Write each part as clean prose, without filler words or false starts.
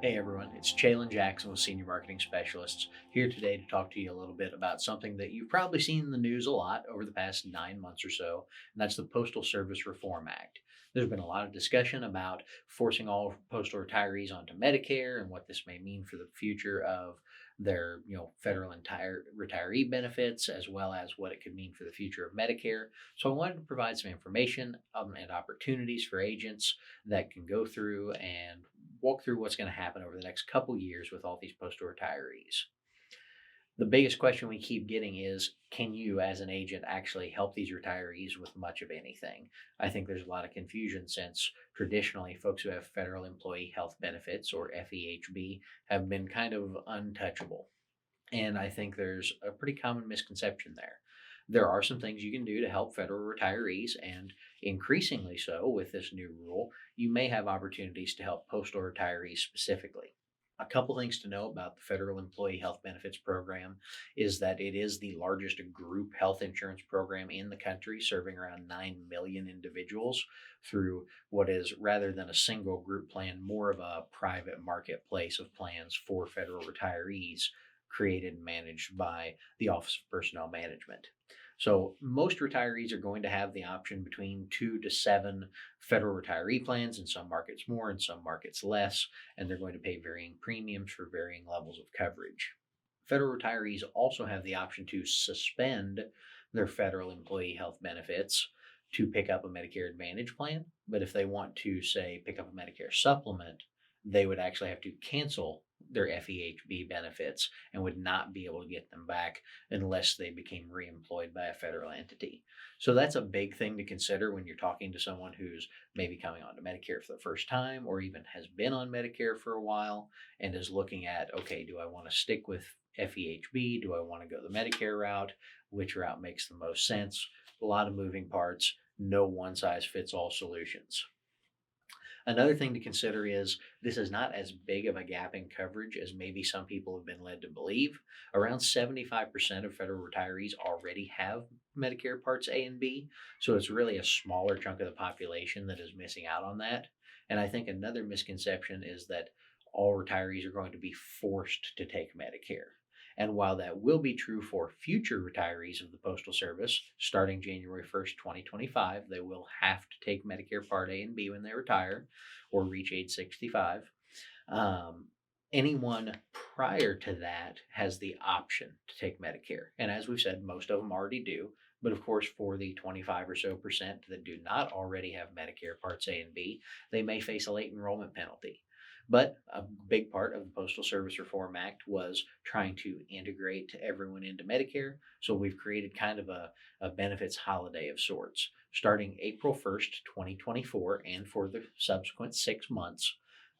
Hey everyone, it's Chalen Jackson with Senior Marketing Specialists here today to talk to you a little bit about something that you've probably seen in the news a lot over the past 9 months or so, and that's the Postal Service Reform Act. There's been a lot of discussion about forcing all postal retirees onto Medicare and what this may mean for the future of their, federal entire retiree benefits, as well as what it could mean for the future of Medicare. So I wanted to provide some information and opportunities for agents that can go through and walk through what's going to happen over the next couple years with all these postal retirees. The biggest question we keep getting is, can you, as an agent, actually help these retirees with much of anything? I think there's a lot of confusion since traditionally folks who have federal employee health benefits, or FEHB, have been kind of untouchable. And I think there's a pretty common misconception there. There are some things you can do to help federal retirees, and increasingly so with this new rule, you may have opportunities to help postal retirees specifically. A couple things to know about the Federal Employee Health Benefits Program is that it is the largest group health insurance program in the country, serving around 9 million individuals through what is, rather than a single group plan, more of a private marketplace of plans for federal retirees created and managed by the Office of Personnel Management. So most retirees are going to have the option between 2 to 7 federal retiree plans, in some markets more, in some markets less, and they're going to pay varying premiums for varying levels of coverage. Federal retirees also have the option to suspend their federal employee health benefits to pick up a Medicare Advantage plan. But if they want to, say, pick up a Medicare supplement, they would actually have to cancel their FEHB benefits and would not be able to get them back unless they became reemployed by a federal entity. So that's a big thing to consider when you're talking to someone who's maybe coming onto Medicare for the first time, or even has been on Medicare for a while and is looking at, okay, do I want to stick with FEHB? Do I want to go the Medicare route? Which route makes the most sense? A lot of moving parts, no one size fits all solutions. Another thing to consider is this is not as big of a gap in coverage as maybe some people have been led to believe. Around 75% of federal retirees already have Medicare Parts A and B, so it's really a smaller chunk of the population that is missing out on that. And I think another misconception is that all retirees are going to be forced to take Medicare. And while that will be true for future retirees of the Postal Service, starting January 1st, 2025, they will have to take Medicare Part A and B when they retire or reach age 65. Um, Anyone prior to that has the option to take Medicare. And as we've said, most of them already do. But of course, for the 25 or so percent that do not already have Medicare Parts A and B, they may face a late enrollment penalty. But a big part of the Postal Service Reform Act was trying to integrate everyone into Medicare. So we've created kind of a benefits holiday of sorts. Starting April 1st, 2024, and for the subsequent 6 months,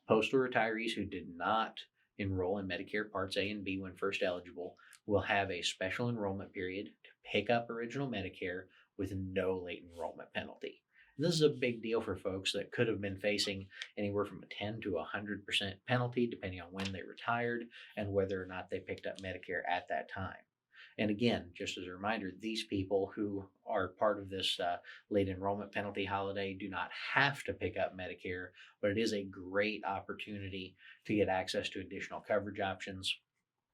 postal retirees who did not enroll in Medicare Parts A and B when first eligible will have a special enrollment period to pick up original Medicare with no late enrollment penalty. And this is a big deal for folks that could have been facing anywhere from a 10 to 100% penalty, depending on when they retired and whether or not they picked up Medicare at that time. And again, just as a reminder, these people who are part of this late enrollment penalty holiday do not have to pick up Medicare, but it is a great opportunity to get access to additional coverage options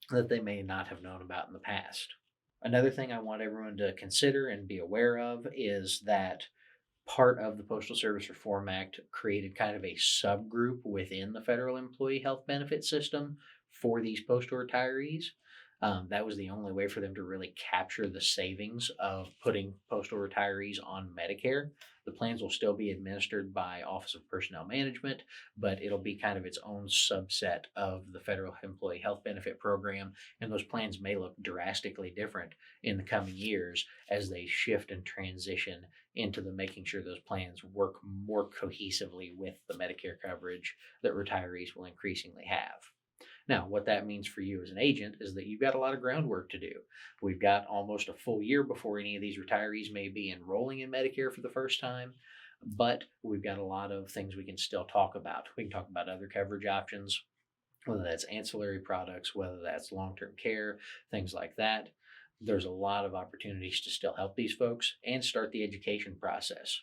that they may not have known about in the past. Another thing I want everyone to consider and be aware of is that part of the Postal Service Reform Act created kind of a subgroup within the federal employee health benefit system for these postal retirees. That was the only way for them to really capture the savings of putting postal retirees on Medicare. The plans will still be administered by Office of Personnel Management, but it'll be kind of its own subset of the Federal Employee Health Benefit Program, and those plans may look drastically different in the coming years as they shift and transition into the making sure those plans work more cohesively with the Medicare coverage that retirees will increasingly have. Now, what that means for you as an agent is that you've got a lot of groundwork to do. We've got almost a full year before any of these retirees may be enrolling in Medicare for the first time, but we've got a lot of things we can still talk about. We can talk about other coverage options, whether that's ancillary products, whether that's long term care, things like that. There's a lot of opportunities to still help these folks and start the education process.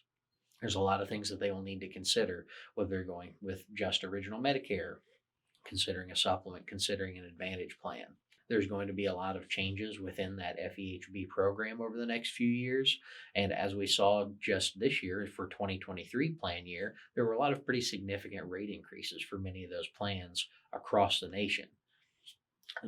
There's a lot of things that they will need to consider, whether they're going with just original Medicare, considering a supplement, considering an advantage plan. There's going to be a lot of changes within that FEHB program over the next few years. And as we saw just this year for 2023 plan year, there were a lot of pretty significant rate increases for many of those plans across the nation.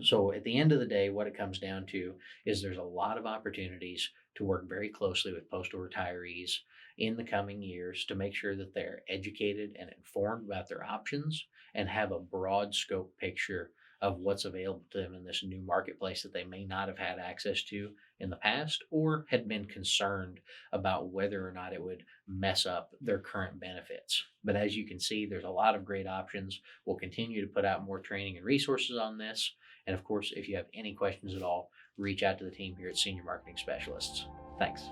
So at the end of the day, what it comes down to is there's a lot of opportunities to work very closely with postal retirees in the coming years to make sure that they're educated and informed about their options and have a broad scope picture of what's available to them in this new marketplace that they may not have had access to in the past or had been concerned about whether or not it would mess up their current benefits. But as you can see, there's a lot of great options. We'll continue to put out more training and resources on this. And of course, if you have any questions at all, reach out to the team here at Senior Marketing Specialists. Thanks.